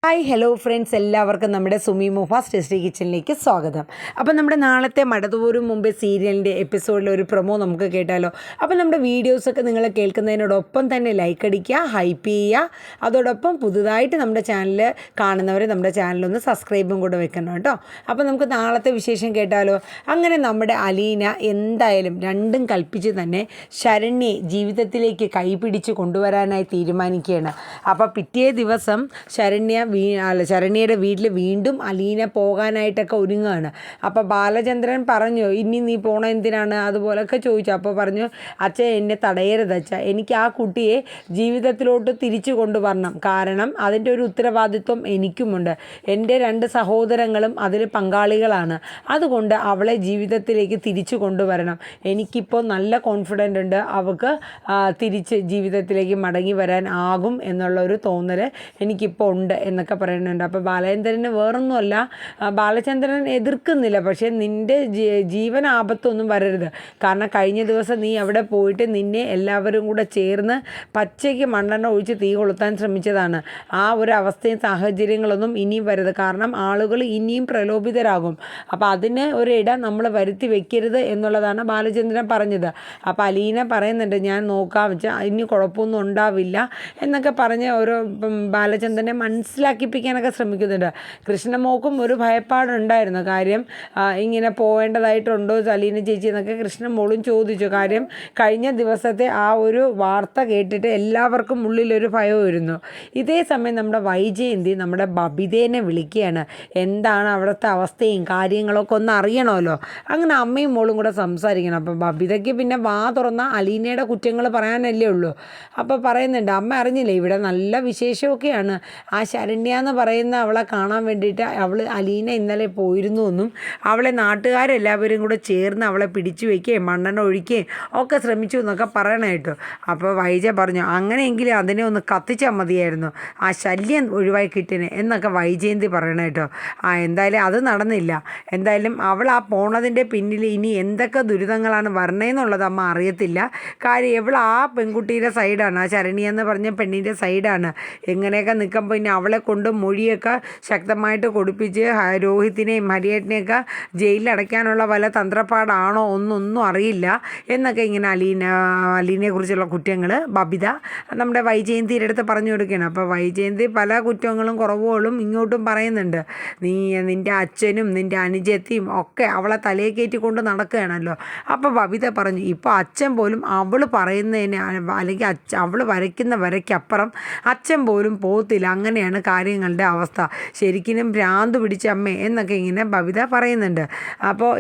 Hi hello friends, എല്ലാവർക്കും നമ്മുടെ Sumi Mufas tasty കിച്ചണിലേക്ക് സ്വാഗതം. അപ്പോൾ നമ്മുടെ നാളത്തെ മടതോറും മുമ്പേ സീരിയലിൻ്റെ എപ്പിസോഡിൽ ഒരു പ്രൊമോ നമുക്ക് കേട്ടാലോ. അപ്പോൾ നമ്മുടെ വീഡിയോസൊക്കെ നിങ്ങൾ കേൾക്കുന്നതിനോടൊപ്പം തന്നെ ലൈക്ക് അടിക്കുക, ഹൈപ്പ് ചെയ്യുക. അതോടൊപ്പം പുതുതായിട്ട് നമ്മുടെ ചാനൽ കാണുന്നവർ നമ്മുടെ ചാനലൊന്ന് സബ്സ്ക്രൈബും കൂടെ വെക്കണം കേട്ടോ. അപ്പോൾ നമുക്ക് നാളത്തെ വിശേഷം കേട്ടാലോ. അങ്ങനെ നമ്മുടെ അലീന എന്തായാലും രണ്ടും കൽപ്പിച്ച് തന്നെ ശരണ്യെ ജീവിതത്തിലേക്ക് കൈപിടിച്ച് കൊണ്ടുവരാനായി തീരുമാനിക്കുകയാണ്. അപ്പോൾ പിറ്റേ ദിവസം ശരണ്യയുടെ വീട്ടിൽ വീണ്ടും അലീന പോകാനായിട്ടൊക്കെ ഒരുങ്ങുകയാണ്. അപ്പോൾ ബാലചന്ദ്രൻ പറഞ്ഞു, ഇനി നീ പോണ എന്തിനാണ് അതുപോലൊക്കെ ചോദിച്ചു. അപ്പോൾ പറഞ്ഞു, അച്ഛൻ എന്നെ തടയരുത് അച്ഛാ, എനിക്ക് ആ കുട്ടിയെ ജീവിതത്തിലോട്ട് തിരിച്ചു കൊണ്ടുവരണം. കാരണം അതിൻ്റെ ഒരു ഉത്തരവാദിത്വം എനിക്കുമുണ്ട്. എൻ്റെ 2 സഹോദരങ്ങളും അതിൽ പങ്കാളികളാണ്. അതുകൊണ്ട് അവളെ ജീവിതത്തിലേക്ക് തിരിച്ചു കൊണ്ടുവരണം. എനിക്കിപ്പോൾ നല്ല കോൺഫിഡൻ്റ് ഉണ്ട് അവൾക്ക് തിരിച്ച് ജീവിതത്തിലേക്ക് മടങ്ങി വരാൻ ആകും എന്നുള്ള ഒരു തോന്നൽ എനിക്കിപ്പോൾ ഉണ്ട് എന്നൊക്കെ പറയുന്നുണ്ട്. അപ്പോൾ ബാലചന്ദ്രന് വേറൊന്നുമല്ല, ബാലചന്ദ്രൻ എതിർക്കുന്നില്ല, പക്ഷേ നിൻ്റെ ജീവൻ ആപത്തൊന്നും വരരുത്. കാരണം കഴിഞ്ഞ ദിവസം നീ അവിടെ പോയിട്ട് നിന്നെ എല്ലാവരും കൂടെ ചേർന്ന് പച്ചയ്ക്ക് മണ്ണെണ്ണ ഒഴിച്ച് തീ കൊളുത്താൻ ശ്രമിച്ചതാണ്. ആ ഒരു അവസ്ഥയും സാഹചര്യങ്ങളൊന്നും ഇനിയും വരരുത്. കാരണം ആളുകൾ ഇനിയും പ്രലോഭിതരാകും. അപ്പോൾ അതിന് ഒരിടം നമ്മൾ വരുത്തി വെക്കരുത് എന്നുള്ളതാണ് ബാലചന്ദ്രൻ പറഞ്ഞത്. അപ്പോൾ അലീന പറയുന്നുണ്ട്, ഞാൻ നോക്കാം വെച്ചാൽ ഇനി കുഴപ്പമൊന്നും ഉണ്ടാവില്ല എന്നൊക്കെ പറഞ്ഞ് ഓരോ ബാലചന്ദ്രനെ മനസ്സിലാക്കിപ്പിക്കാനൊക്കെ ശ്രമിക്കുന്നുണ്ട്. കൃഷ്ണമോക്കും ഒരു ഭയപ്പാടുണ്ടായിരുന്നു. കാര്യം ഇങ്ങനെ പോവേണ്ടതായിട്ടുണ്ടോ അലീന ചേച്ചി എന്നൊക്കെ കൃഷ്ണമോളും ചോദിച്ചു. കാര്യം കഴിഞ്ഞ ദിവസത്തെ ആ ഒരു വാർത്ത കേട്ടിട്ട് എല്ലാവർക്കും ഉള്ളിലൊരു ഭയമായിരുന്നു. ഇതേ സമയം നമ്മുടെ വൈജയന്തി നമ്മുടെ ബബിതേനെ വിളിക്കുകയാണ്. എന്താണ് അവിടുത്തെ അവസ്ഥയും കാര്യങ്ങളൊക്കെ ഒന്ന് അറിയണമല്ലോ. അങ്ങനെ അമ്മയും മോളും കൂടെ സംസാരിക്കണം. അപ്പോൾ ബബിതയ്ക്ക് പിന്നെ വാ തുറന്ന അലീനയുടെ കുറ്റങ്ങൾ പറയാനല്ലേ ഉള്ളൂ. അപ്പോൾ പറയുന്നുണ്ട്, അമ്മ അറിഞ്ഞില്ലേ ഇവിടെ നല്ല വിശേഷമൊക്കെയാണ്. ആ ശരണ്യ എന്ന് പറയുന്ന അവളെ കാണാൻ വേണ്ടിയിട്ട് അലീന ഇന്നലെ പോയിരുന്നു എന്നും അവളെ നാട്ടുകാരെല്ലാവരും കൂടെ ചേർന്ന് അവളെ പിടിച്ചു വയ്ക്കുകയും മണ്ണെണ്ണ ഒഴിക്കുകയും ഒക്കെ ശ്രമിച്ചു എന്നൊക്കെ പറയണായിട്ടോ. അപ്പോൾ വൈജ പറഞ്ഞു, അങ്ങനെയെങ്കിലും അതിനെ ഒന്ന് കത്തിച്ചാൽ മതിയായിരുന്നു, ആ ശല്യം ഒഴിവായി കിട്ടിനെ എന്നൊക്കെ വൈജയന്തി പറയണായിട്ടോ. എന്തായാലും അത് നടന്നില്ല. എന്തായാലും അവൾ ആ പോണതിൻ്റെ പിന്നിൽ ഇനി എന്തൊക്കെ ദുരിതങ്ങളാണ് വരണേന്നുള്ളത് അമ്മ അറിയത്തില്ല. കാര്യം ഇവൾ ആ പെൺകുട്ടിയുടെ സൈഡാണ്, ആ ശരണ്യ എന്ന് പറഞ്ഞ പെണ്ണിൻ്റെ സൈഡാണ്. എങ്ങനെയൊക്കെ നിൽക്കുമ്പോൾ ഇനി അവളെ കൊണ്ട് മൊഴിയൊക്കെ ശക്തമായിട്ട് കൊടുപ്പിച്ച് രോഹിത്തിനെയും ഹരിയേട്ടനെയൊക്കെ ജയിലിലടയ്ക്കാനുള്ള വല്ല തന്ത്രപ്പാടാണോ ഒന്നും അറിയില്ല എന്നൊക്കെ ഇങ്ങനെ അലീനയെക്കുറിച്ചുള്ള കുറ്റങ്ങൾ ബബിത നമ്മുടെ വൈജയന്തിയുടെ അടുത്ത് പറഞ്ഞു കൊടുക്കുകയാണ്. അപ്പോൾ വൈജയന്തി പല കുറ്റങ്ങളും കുറവുകളും ഇങ്ങോട്ടും പറയുന്നുണ്ട്. നിൻ്റെ അച്ഛനും നിൻ്റെ അനുജത്തിയും ഒക്കെ അവളെ തലയെ കയറ്റി കൊണ്ട് നടക്കുകയാണല്ലോ. അപ്പോൾ ബബിത പറഞ്ഞു, ഇപ്പോൾ അച്ഛൻ പോലും അവൾ പറയുന്നതിന് അല്ലെങ്കിൽ അവൾ വരയ്ക്കുന്ന വരയ്ക്കപ്പുറം അച്ഛൻ പോലും പോകത്തില്ല. അങ്ങനെയാണ് കാര്യങ്ങളുടെ അവസ്ഥ. ശരിക്കും ഭ്രാന്ത് പിടിച്ച അമ്മേ എന്നൊക്കെ ഇങ്ങനെ ബബിത പറയുന്നുണ്ട്. അപ്പോൾ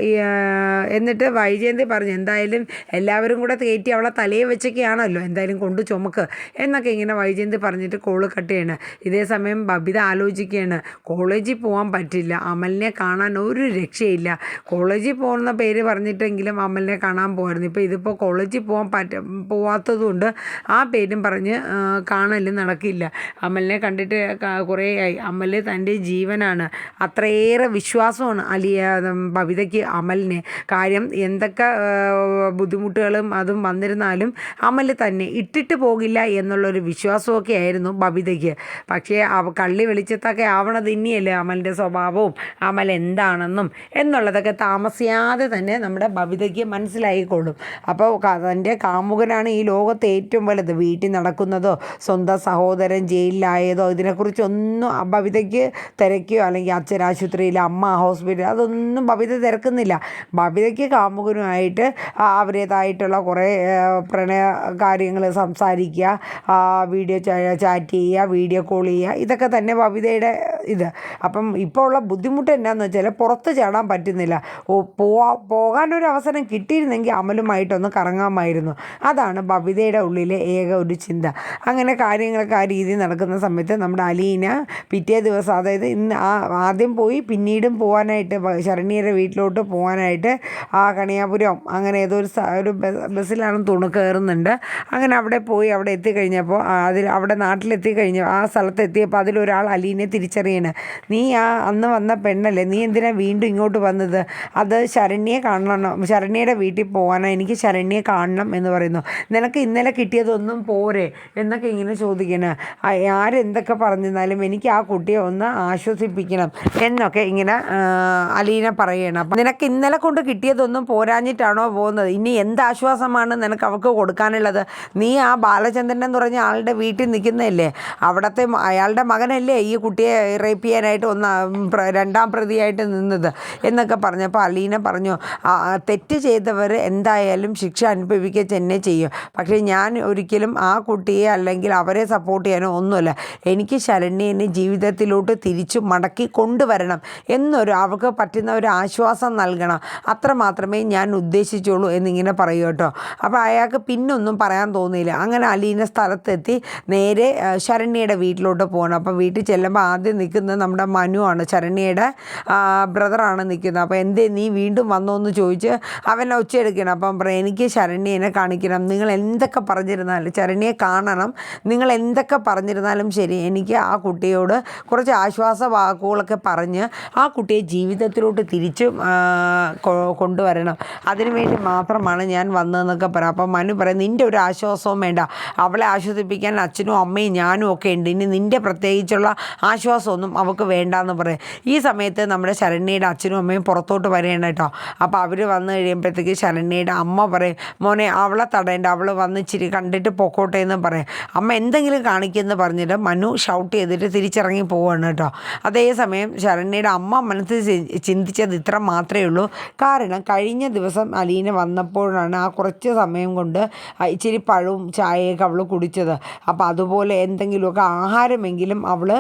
എന്നിട്ട് വൈജയന്തി പറഞ്ഞു, എന്തായാലും എല്ലാവരും കൂടെ കയറ്റി അവളെ തലയെ വെച്ചൊക്കെയാണല്ലോ, എന്തായാലും കൊണ്ട് ചുമക്ക് എന്നൊക്കെ ഇങ്ങനെ വൈജയന്തി പറഞ്ഞിട്ട് കോള് കട്ട് ചെയ്യണം. ഇതേ സമയം ബബിത ആലോചിക്കുകയാണ്, കോളേജിൽ പോകാൻ പറ്റില്ല, അമലിനെ കാണാൻ ഒരു രക്ഷയില്ല. കോളേജിൽ പോകുന്ന പേര് പറഞ്ഞിട്ടെങ്കിലും അമലിനെ കാണാൻ പോകുമായിരുന്നു. ഇപ്പോൾ ഇതിപ്പോൾ കോളേജിൽ പോവാത്തതുകൊണ്ട് ആ പേരും പറഞ്ഞ് കാണലും നടക്കില്ല. അമലിനെ കണ്ടിട്ട് കുറേ ആയി. അമൽ തൻ്റെ ജീവനാണ്, അത്രയേറെ വിശ്വാസമാണ് ബബിതയ്ക്ക് അമലിനെ. കാര്യം എന്തൊക്കെ ബുദ്ധിമുട്ടുകളും അതും വന്നിരുന്നാലും അമൽ തന്നെ ഇട്ടിട്ട് പോകില്ല എന്നുള്ളൊരു വിശ്വാസമൊക്കെ ആയിരുന്നു ബബിതയ്ക്ക്. പക്ഷേ കള്ളി വെളിച്ചത്തൊക്കെ ആവണത് ഇനിയല്ലേ അമലിൻ്റെ സ്വഭാവവും അമൽ എന്താണെന്നും എന്നുള്ളതൊക്കെ താമസിയാതെ തന്നെ നമ്മുടെ ബബിതയ്ക്ക് മനസ്സിലായിക്കോളും. അപ്പോൾ തൻ്റെ കാമുകനാണ് ഈ ലോകത്തെ ഏറ്റവും വലുത്. വീട്ടിൽ നടക്കുന്നതോ സ്വന്തം സഹോദരൻ ജയിലിലായതോ ഇതിനെക്കുറിച്ചൊന്നും ബബിതയ്ക്ക് തിരക്കുകയോ അല്ലെങ്കിൽ അച്ഛൻ ആശുപത്രിയിൽ അമ്മ ഹോസ്പിറ്റൽ അതൊന്നും ബബിത തിരക്കുന്നില്ല. ബബിതയ്ക്ക് കാമുകനുമായിട്ട് അവരേതായിട്ടുള്ള കുറേ പ്രണയ കാര്യങ്ങൾ സംസാരിക്കുക, വീഡിയോ ചാറ്റ് ചെയ്യുക, വീഡിയോ കോൾ ചെയ്യുക, ഇതൊക്കെ തന്നെ ബബിതയുടെ ഇത്. അപ്പം ഇപ്പോൾ ഉള്ള ബുദ്ധിമുട്ട് എന്താണെന്ന് വെച്ചാൽ പുറത്ത് ചാടാൻ പറ്റുന്നില്ല. പോകാനൊരു അവസരം കിട്ടിയിരുന്നെങ്കിൽ അമലുമായിട്ടൊന്ന് കറങ്ങാമായിരുന്നു. അതാണ് ബബിതയുടെ ഉള്ളിലെ ഏക ഒരു ചിന്ത. അങ്ങനെ കാര്യങ്ങളൊക്കെ ആ രീതിയിൽ നടക്കുന്ന സമയത്ത് നമ്മുടെ അലീന പിറ്റേ ദിവസം, അതായത് ഇന്ന് ആദ്യം പോയി പിന്നീടും പോകാനായിട്ട് ശരണ്യയുടെ വീട്ടിലോട്ട് പോകാനായിട്ട് ആ കണിയാപുരം അങ്ങനെ ഏതോ ഒരു ബസ്സിലാണെന്ന് തോന്നുന്നു കയറുന്നുണ്ട്. അങ്ങനെ അവിടെ എത്തിക്കഴിഞ്ഞപ്പോൾ അവിടെ നാട്ടിലെത്തിക്കഴിഞ്ഞ ആ സ്ഥലത്തെത്തിയപ്പോൾ അതിലൊരാൾ അലീനെ തിരിച്ചറിയുകയാണ്. തോന്നിയാണ്. നീ അന്ന് വന്ന പെണ്ണല്ലേ, നീ എന്തിനാ വീണ്ടും ഇങ്ങോട്ട് വന്നത്? അത് ശരണ്യയെ കാണണം, ശരണ്യയുടെ വീട്ടിൽ പോകാനോ, എനിക്ക് ശരണ്യയെ കാണണം എന്ന് പറയുന്നു. നിനക്ക് ഇന്നലെ കിട്ടിയതൊന്നും പോരെ എന്നൊക്കെ ഇങ്ങനെ ചോദിക്കണം. ആരെന്തൊക്കെ പറഞ്ഞിരുന്നാലും എനിക്ക് ആ കുട്ടിയെ ഒന്ന് ആശ്വസിപ്പിക്കണം എന്നൊക്കെ ഇങ്ങനെ അലീന പറയണം. അപ്പം നിനക്ക് ഇന്നലെ കൊണ്ട് കിട്ടിയതൊന്നും പോരാഞ്ഞിട്ടാണോ പോകുന്നത്? ഇനി എന്ത് ആശ്വാസമാണ് നിനക്ക് അവൾക്ക് കൊടുക്കാനുള്ളത്? നീ ആ ബാലചന്ദ്രൻ എന്ന് പറഞ്ഞ ആളുടെ വീട്ടിൽ നിൽക്കുന്നതല്ലേ, അവിടുത്തെ അയാളുടെ മകനല്ലേ ഈ കുട്ടിയെ റേപ്പ് ചെയ്യാനായിട്ട് രണ്ടാം പ്രതിയായിട്ട് നിന്നത് എന്നൊക്കെ പറഞ്ഞപ്പോൾ അലീന പറഞ്ഞു, തെറ്റ് ചെയ്തവർ എന്തായാലും ശിക്ഷ അനുഭവിക്കുക തന്നെ ചെയ്യും. പക്ഷേ ഞാൻ ഒരിക്കലും ആ കുട്ടിയെ അല്ലെങ്കിൽ അവരെ സപ്പോർട്ട് ചെയ്യാനോ ഒന്നുമില്ല. എനിക്ക് ശരണ്യനെ ജീവിതത്തിലോട്ട് തിരിച്ചു മടക്കി കൊണ്ടുവരണം അവൾക്ക് പറ്റുന്ന ഒരു ആശ്വാസം നൽകണം, അത്ര മാത്രമേ ഞാൻ ഉദ്ദേശിച്ചുള്ളൂ എന്നിങ്ങനെ പറയൂ കേട്ടോ. അപ്പോൾ അയാൾക്ക് പിന്നൊന്നും പറയാൻ തോന്നിയില്ല. അങ്ങനെ അലീന സ്ഥലത്തെത്തി നേരെ ശരണ്യയുടെ വീട്ടിലോട്ട് പോകണം. അപ്പം വീട്ടിൽ ചെല്ലുമ്പോൾ ആദ്യം നിൽക്കുന്നത് നമ്മുടെ മനുവാണ്, ശരണ്യയുടെ ബ്രദറാണ് നിൽക്കുന്നത്. അപ്പോൾ നീ വീണ്ടും വന്നോ എന്ന് ചോദിച്ച് അവനെ ഒച്ചയെടുക്കണം. അപ്പം പറയും, എനിക്ക് ശരണ്യനെ കാണിക്കണം, നിങ്ങൾ എന്തൊക്കെ പറഞ്ഞിരുന്നാലും ശരണ്യയെ കാണണം, നിങ്ങൾ എന്തൊക്കെ പറഞ്ഞിരുന്നാലും ശരി, എനിക്ക് ആ കുട്ടിയോട് കുറച്ച് ആശ്വാസ വാക്കുകളൊക്കെ പറഞ്ഞ് ആ കുട്ടിയെ ജീവിതത്തിലോട്ട് തിരിച്ചും കൊണ്ടുവരണം, അതിനുവേണ്ടി മാത്രമാണ് ഞാൻ വന്നതെന്നൊക്കെ പറയാം. അപ്പം മനു പറയും, നിൻ്റെ ഒരു ആശ്വാസവും വേണ്ട, അവളെ ആശ്വസിപ്പിക്കാൻ അച്ഛനും അമ്മയും ഞാനും ഒക്കെ ഉണ്ട്, ഇനി നിൻ്റെ പ്രത്യേകിച്ചുള്ള ആശ്വാസമൊന്നും അവൾക്ക് വേണ്ടാന്ന് പറയും. ഈ സമയത്ത് നമ്മുടെ ശരണ്യയുടെ അച്ഛനും അമ്മയും പുറത്തോട്ട് വരികയാണ് കേട്ടോ. അപ്പോൾ അവർ വന്നു കഴിയുമ്പോഴത്തേക്ക് ശരണ്യയുടെ അമ്മ പറയും, മോനെ അവളെ തടയേണ്ട, അവൾ വന്ന് ഇച്ചിരി കണ്ടിട്ട് പൊക്കോട്ടെ എന്ന് പറയും. അമ്മ എന്തെങ്കിലും കാണിക്കുമെന്ന് പറഞ്ഞിട്ട് മനു ഷൗട്ട് ചെയ്തിട്ട് തിരിച്ചിറങ്ങി പോവുകയാണ് കേട്ടോ. അതേസമയം ശരണ്യയുടെ അമ്മ മനസ്സിൽ ചിന്തിച്ചത് ഇത്ര മാത്രമേ ഉള്ളൂ. കാരണം കഴിഞ്ഞ ദിവസം അലീന വന്നപ്പോഴാണ് ആ കുറച്ച് സമയം കൊണ്ട് ഇച്ചിരി പഴവും ചായയൊക്കെ അവൾ കുടിച്ചത്. അപ്പോൾ അതുപോലെ എന്തെങ്കിലുമൊക്കെ ആഹാരമെങ്കിലും അവൾ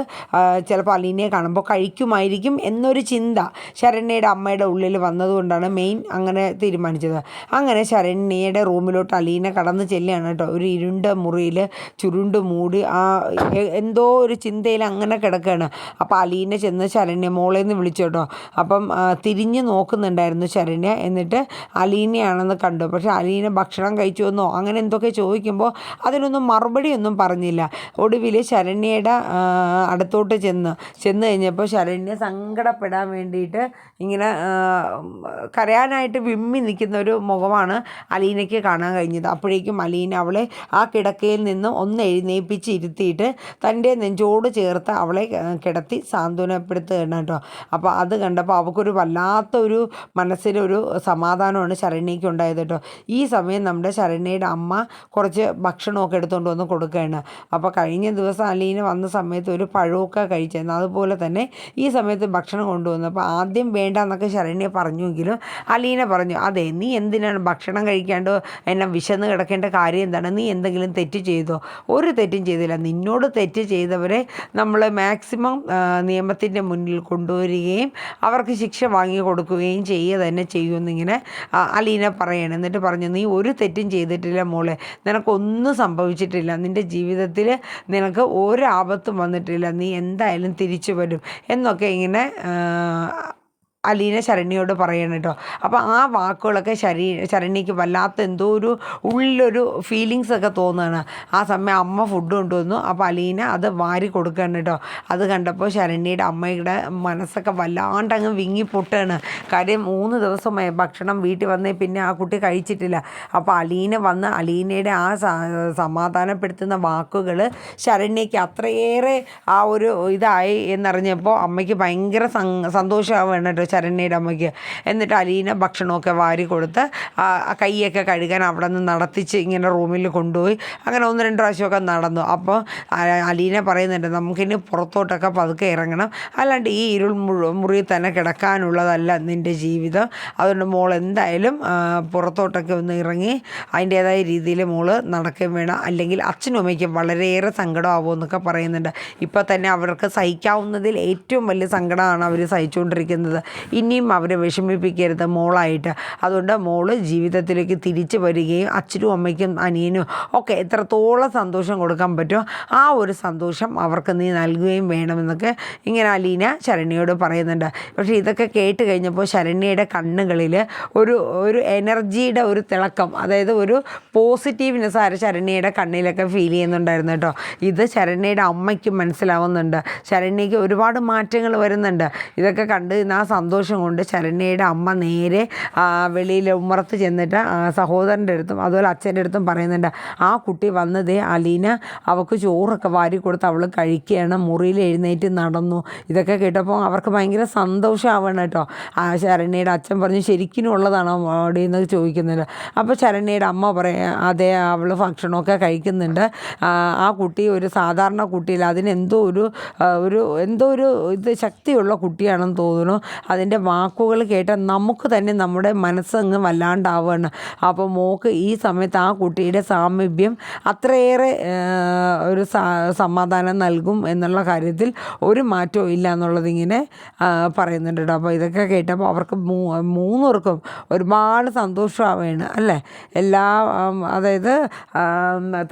ചിലപ്പോൾ അലീനയെ കാണുമ്പോൾ കഴിക്കുമായിരിക്കും എന്നൊരു ചിന്ത ശരണ്യയുടെ അമ്മയുടെ ഉള്ളിൽ വന്നതുകൊണ്ടാണ് മെയിൻ അങ്ങനെ തീരുമാനിച്ചത്. അങ്ങനെ ശരണ്യയുടെ റൂമിലോട്ട് അലീന കടന്ന് ചെല്ലുകയാണ് കേട്ടോ. ഒരു ഇരുണ്ട മുറിയിൽ ചുരുണ്ട് മൂടി എന്തോ ഒരു ചിന്തയിൽ അങ്ങനെ കിടക്കുകയാണ്. അപ്പോൾ അലീന ചെന്ന് ശരണ്യ മോളേന്ന് വിളിച്ചു കേട്ടോ. അപ്പം തിരിഞ്ഞ് നോക്കുന്നുണ്ടായിരുന്നു ശരണ്യ. എന്നിട്ട് അലീനയാണെന്ന് കണ്ടു. പക്ഷേ അലീന ഭക്ഷണം കഴിച്ചു എന്നോ അങ്ങനെ എന്തൊക്കെ ചോദിക്കുമ്പോൾ അതിനൊന്നും മറുപടിയൊന്നും പറഞ്ഞില്ല. ഒടുവിൽ ശരണ്യയുടെ അടുത്തോട്ട് ചെന്ന് കഴിഞ്ഞപ്പോൾ ശരണ്യ സങ്കടപ്പെടാൻ വേണ്ടിയിട്ട് ഇങ്ങനെ കരയാനായിട്ട് വിമ്മി നിൽക്കുന്ന ഒരു മുഖമാണ് അലീനയ്ക്ക് കാണാൻ കഴിഞ്ഞത്. അപ്പോഴേക്കും അലീന അവളെ ആ കിടക്കയിൽ നിന്ന് ഒന്ന് എഴുന്നേൽപ്പിച്ച് ഇരുത്തിയിട്ട് തൻ്റെ നെഞ്ചോട് ചേർത്ത് അവളെ കിടത്തി സാന്ത്വനപ്പെടുത്തുകയാണ് കേട്ടോ. അപ്പോൾ അത് കണ്ടപ്പോൾ അവൾക്കൊരു വല്ലാത്തൊരു മനസ്സിലൊരു സമാധാനമാണ് ശരണ്യയ്ക്ക് ഉണ്ടായത് കേട്ടോ. ഈ സമയം നമ്മുടെ ശരണ്യയുടെ അമ്മ കുറച്ച് ഭക്ഷണമൊക്കെ എടുത്തുകൊണ്ട് വന്ന് കൊടുക്കുകയാണ്. അപ്പോൾ കഴിഞ്ഞ ദിവസം അലീന വന്ന സമയത്ത് ഒരു പഴമൊക്കെ കഴിച്ചിരുന്നു, അതുപോലെ തന്നെ ഈ സമയത്ത് ഭക്ഷണം കൊണ്ടുവന്നു. അപ്പോൾ ആദ്യം വേണ്ട എന്നൊക്കെ ശരണ്യ പറഞ്ഞുവെങ്കിലും അലീന പറഞ്ഞു, അതെ നീ എന്തിനാണ് ഭക്ഷണം കഴിക്കാണ്ട് എന്നെ വിശന്ന് കിടക്കേണ്ട കാര്യം എന്താണ്? നീ എന്തെങ്കിലും തെറ്റ് ചെയ്തോ? ഒരു തെറ്റും ചെയ്തില്ല. നിന്നോട് തെറ്റ് ചെയ്തവരെ നമ്മൾ മാക്സിമം നിയമത്തിൻ്റെ മുന്നിൽ കൊണ്ടുവരികയും അവർക്ക് ശിക്ഷ വാങ്ങി കൊടുക്കുകയും ചെയ്യുക തന്നെ ചെയ്യുമെന്നിങ്ങനെ അലീന പറയണം. എന്നിട്ട് പറഞ്ഞു, നീ ഒരു തെറ്റും ചെയ്തിട്ടില്ല മോളെ, നിനക്കൊന്നും സംഭവിച്ചിട്ടില്ല, നിൻ്റെ ജീവിതത്തിൽ നിനക്ക് ഒരാപത്തും വന്നിട്ടില്ല, നീ എന്തായാലും തിരിച്ചു വരും എന്നൊക്കെ ഇങ്ങനെ അലീന ശരണ്യയോട് പറയണം കേട്ടോ. അപ്പോൾ ആ വാക്കുകളൊക്കെ ശരണ്യയ്ക്ക് വല്ലാത്ത എന്തോ ഒരു ഉള്ളിലൊരു ഫീലിങ്സ് ഒക്കെ തോന്നുകയാണ്. ആ സമയം അമ്മ ഫുഡ് കൊണ്ടുവന്നു. അപ്പോൾ അലീന അത് വാരി കൊടുക്കുകയാണ് കേട്ടോ. അത് കണ്ടപ്പോൾ ശരണ്യയുടെ അമ്മയുടെ മനസ്സൊക്കെ വല്ലാണ്ടങ്ങ് വിങ്ങി പൊട്ടുകയാണ്. കാര്യം 3 ദിവസമായി ഭക്ഷണം വീട്ടിൽ വന്നേ പിന്നെ ആ കുട്ടി കഴിച്ചിട്ടില്ല. അപ്പോൾ അലീന വന്ന് അലീനയുടെ ആ സമാധാനപ്പെടുത്തുന്ന വാക്കുകൾ ശരണ്യയ്ക്ക് അത്രയേറെ ആ ഒരു ഇതായി എന്നറിഞ്ഞപ്പോൾ അമ്മയ്ക്ക് ഭയങ്കര സന്തോഷമാവുകയാണ് കേട്ടോ ശരണ്യയുടെ അമ്മയ്ക്ക്. എന്നിട്ട് അലീന ഭക്ഷണമൊക്കെ വാരി കൊടുത്ത് കൈയൊക്കെ കഴുകാൻ അവിടെ നിന്ന് നടത്തിച്ച് ഇങ്ങനെ റൂമിൽ കൊണ്ടുപോയി. അങ്ങനെ 1-2 പ്രാവശ്യമൊക്കെ നടന്നു. അപ്പോൾ അലീന പറയുന്നുണ്ട്, നമുക്കിനി പുറത്തോട്ടൊക്കെ പതുക്കെ ഇറങ്ങണം, അല്ലാണ്ട് ഈ ഇരുൾ മുറിയിൽ തന്നെ കിടക്കാനുള്ളതല്ല നിൻ്റെ ജീവിതം. അതുകൊണ്ട് മോൾ എന്തായാലും പുറത്തോട്ടൊക്കെ ഒന്ന് ഇറങ്ങി അതിൻ്റേതായ രീതിയിൽ മോൾ നടക്കുകയും വേണം, അല്ലെങ്കിൽ അച്ഛനും അമ്മയ്ക്കും വളരെയേറെ സങ്കടമാവുമെന്നൊക്കെ പറയുന്നുണ്ട്. ഇപ്പോൾ തന്നെ അവർക്ക് സഹിക്കാവുന്നതിൽ ഏറ്റവും വലിയ സങ്കടമാണ് അവർ സഹിച്ചുകൊണ്ടിരിക്കുന്നത്. ഇനിയും അവരെ വിഷമിപ്പിക്കരുത് മോളായിട്ട്. അതുകൊണ്ട് മോള് ജീവിതത്തിലേക്ക് തിരിച്ചു വരികയും അച്ഛനും അമ്മയ്ക്കും അനിയനും ഒക്കെ എത്രത്തോളം സന്തോഷം കൊടുക്കാൻ പറ്റുമോ ആ ഒരു സന്തോഷം അവർക്ക് നീ നൽകുകയും വേണമെന്നൊക്കെ ഇങ്ങനെ അലീന ശരണ്യയോട് പറയുന്നുണ്ട്. പക്ഷേ ഇതൊക്കെ കേട്ട് കഴിഞ്ഞപ്പോൾ ശരണ്യയുടെ കണ്ണുകളിൽ ഒരു എനർജിയുടെ ഒരു തിളക്കം, അതായത് ഒരു പോസിറ്റീവ്നെസ് ശരണ്യയുടെ കണ്ണിലൊക്കെ ഫീൽ ചെയ്യുന്നുണ്ടായിരുന്നു കേട്ടോ. ഇത് ശരണ്യയുടെ അമ്മയ്ക്കും മനസ്സിലാവുന്നുണ്ട്. ശരണ്യയ്ക്ക് ഒരുപാട് മാറ്റങ്ങൾ വരുന്നുണ്ട്. ഇതൊക്കെ കണ്ട് ആ സന്തോഷം കൊണ്ട് ശരണ്യയുടെ അമ്മ നേരെ വെളിയിൽ ഉമ്മറത്ത് ചെന്നിട്ട് സഹോദരൻ്റെ അടുത്തും അതുപോലെ അച്ഛൻ്റെ അടുത്തും പറയുന്നുണ്ട്, ആ കുട്ടി വന്നതേ അലീന അവൾക്ക് ചോറൊക്കെ വാരി കൊടുത്ത് അവൾ കഴിക്കുകയാണ്, മുറിയിൽ എഴുന്നേറ്റ് നടന്നു. ഇതൊക്കെ കേട്ടപ്പോൾ അവർക്ക് ഭയങ്കര സന്തോഷമാവണം കേട്ടോ. ശരണ്യയുടെ അച്ഛൻ പറഞ്ഞു, ശരിക്കും ഉള്ളതാണോ അവിടെ എന്ന് ചോദിക്കുന്നുണ്ട്. അപ്പോൾ ശരണ്യയുടെ അമ്മ പറയാം, അതെ അവൾ ഭക്ഷണമൊക്കെ കഴിക്കുന്നുണ്ട്, ആ കുട്ടി ഒരു സാധാരണ കുട്ടിയില്ല, അതിനെന്തോ ഒരു ഇത് ശക്തിയുള്ള കുട്ടിയാണെന്ന് തോന്നുന്നു. അതിൻ്റെ വാക്കുകൾ കേട്ടാൽ നമുക്ക് തന്നെ നമ്മുടെ മനസ്സങ്ങ് വല്ലാണ്ടാവുകയാണ്. അപ്പോൾ മോക്ക് ഈ സമയത്ത് ആ കുട്ടിയുടെ സാമീപ്യം അത്രയേറെ ഒരു സമാധാനം നൽകും എന്നുള്ള കാര്യത്തിൽ ഒരു മാറ്റവും ഇല്ല എന്നുള്ളതിങ്ങനെ പറയുന്നുണ്ട് കേട്ടോ. അപ്പോൾ ഇതൊക്കെ കേട്ടപ്പോൾ അവർക്ക് മൂന്നുപേർക്കും ഒരുപാട് സന്തോഷമാവുകയാണ് അല്ലേ. അതായത്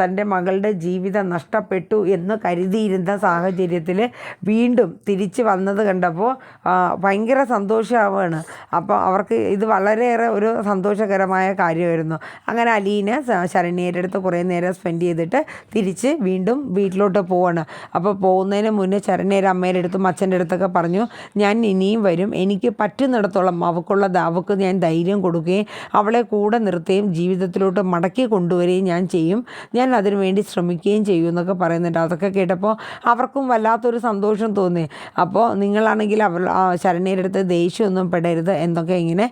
തൻ്റെ മകളുടെ ജീവിതം നഷ്ടപ്പെട്ടു എന്ന് കരുതിയിരുന്ന സാഹചര്യത്തിൽ വീണ്ടും തിരിച്ച് വന്നത് കണ്ടപ്പോൾ ഭയങ്കര സന്തോഷമാവുകയാണ്. അപ്പോൾ അവർക്ക് ഇത് വളരെയേറെ ഒരു സന്തോഷകരമായ കാര്യമായിരുന്നു. അങ്ങനെ അലീന ശരണ്യയുടെ അടുത്ത് കുറേ നേരം സ്പെൻഡ് ചെയ്തിട്ട് തിരിച്ച് വീണ്ടും വീട്ടിലോട്ട് പോവാണ്. അപ്പോൾ പോകുന്നതിന് മുന്നേ ശരണ്യയുടെ അമ്മയുടെ അടുത്തും അച്ഛൻ്റെ അടുത്തൊക്കെ പറഞ്ഞു, ഞാൻ ഇനിയും വരും, എനിക്ക് പറ്റുന്നിടത്തോളം അവൾക്ക് ഞാൻ ധൈര്യം കൊടുക്കുകയും അവളെ കൂടെ നിർത്തുകയും ജീവിതത്തിലോട്ട് മടക്കി കൊണ്ടുവരികയും ഞാൻ ചെയ്യും, ഞാൻ അതിനു വേണ്ടി ശ്രമിക്കുകയും ചെയ്യും എന്നൊക്കെ പറയുന്നുണ്ട്. അതൊക്കെ കേട്ടപ്പോൾ അവർക്കും വല്ലാത്തൊരു സന്തോഷം തോന്നി. അപ്പോൾ നിങ്ങളാണെങ്കിൽ ശരണ്യയുടെ അടുത്ത് ദേഷ്യമൊന്നും പെടരുത് എന്നൊക്കെ ഇങ്ങനെ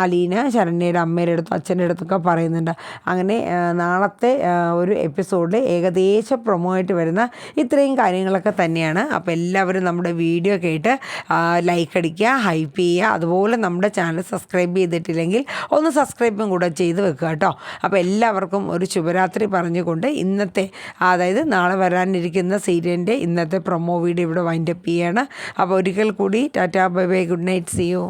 അലീന ശരണ്യയുടെ അമ്മയുടെ അടുത്തും അച്ഛൻ്റെ അടുത്തൊക്കെ പറയുന്നുണ്ട്. അങ്ങനെ നാളത്തെ ഒരു എപ്പിസോഡിൽ ഏകദേശം പ്രൊമോ ആയിട്ട് വരുന്ന ഇത്രയും കാര്യങ്ങളൊക്കെ തന്നെയാണ്. അപ്പോൾ എല്ലാവരും നമ്മുടെ വീഡിയോ കേട്ട് ലൈക്ക് അടിക്കുക, ഹൈപ്പ് ചെയ്യുക. അതുപോലെ നമ്മുടെ ചാനൽ സബ്സ്ക്രൈബ് ചെയ്തിട്ടില്ലെങ്കിൽ ഒന്ന് സബ്സ്ക്രൈബും കൂടെ ചെയ്ത് വെക്കുക കേട്ടോ. അപ്പോൾ എല്ലാവർക്കും ഒരു ശുഭരാത്രി പറഞ്ഞുകൊണ്ട് ഇന്നത്തെ, അതായത് നാളെ വരാനിരിക്കുന്ന സീരിയലിൻ്റെ ഇന്നത്തെ പ്രൊമോ വീഡിയോ ഇവിടെ വൈൻഡപ്പ് ചെയ്യാണ്. അപ്പോൾ ഒരിക്കൽ കൂടി tata bye bye, good night, see U.